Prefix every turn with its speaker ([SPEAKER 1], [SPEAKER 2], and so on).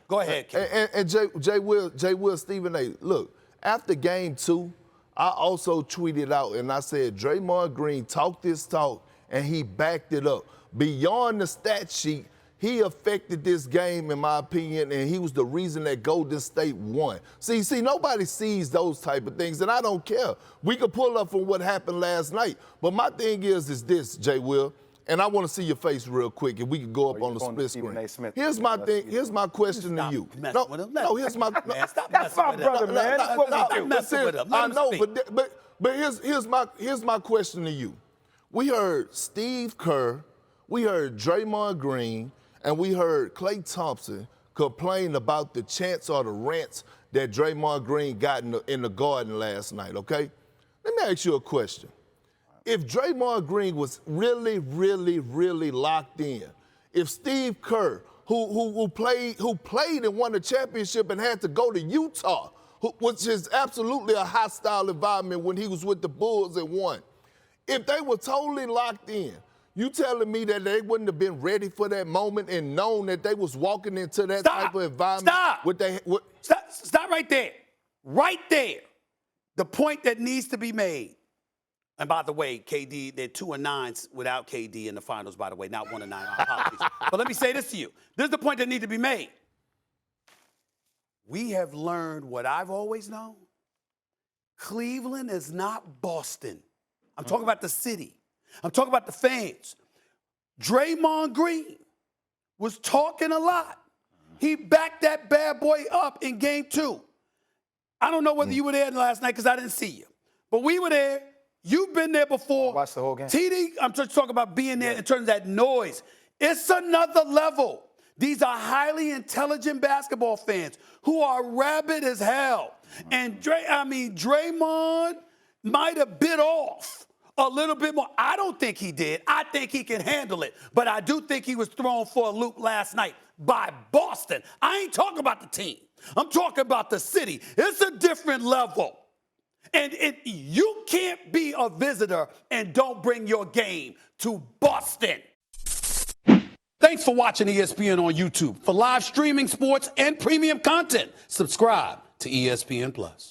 [SPEAKER 1] Go ahead, Ken.
[SPEAKER 2] And Jay Will, Stephen A. Look, after game 2, I also tweeted out and I said Draymond Green talked this talk and he backed it up. Beyond the stat sheet, he affected this game, in my opinion, and he was the reason that Golden State won. See, nobody sees those type of things, and I don't care. We could pull up from what happened last night. But my thing is this, Jay Will, and I want to see your face real quick, if we could go up on the split screen. Here's my thing. Here's my question to you. No, here's my.
[SPEAKER 3] That's my brother, man. That's what we do.
[SPEAKER 2] I know, but here's my question to you. We heard Steve Kerr, we heard Draymond Green, and we heard Klay Thompson complain about the chants or the rants that Draymond Green got in the Garden last night, okay? Let me ask you a question. If Draymond Green was really, really, really locked in, if Steve Kerr, who played and won the championship and had to go to Utah, which is absolutely a hostile environment when he was with the Bulls and won, if they were totally locked in, you telling me that they wouldn't have been ready for that moment and known that they was walking into that type of environment?
[SPEAKER 1] Stop right there. Right there. The point that needs to be made. And by the way, KD, they're 2-9 without KD in the finals, by the way, not 1-9. Apologies. But let me say this to you. This is the point that needs to be made. We have learned what I've always known. Cleveland is not Boston. I'm talking about the city. I'm talking about the fans. Draymond Green was talking a lot. He backed that bad boy up in game 2. I don't know whether you were there last night because I didn't see you. But we were there. You've been there before.
[SPEAKER 3] Watch the whole game.
[SPEAKER 1] TD, I'm just talking about being there in terms of that noise. It's another level. These are highly intelligent basketball fans who are rabid as hell. And Draymond might have bit off a little bit more. I don't think he did. I think he can handle it. But I do think he was thrown for a loop last night by Boston. I ain't talking about the team. I'm talking about the city. It's a different level. And you can't be a visitor and don't bring your game to Boston. Thanks for watching ESPN on YouTube. For live streaming sports and premium content, subscribe to ESPN+.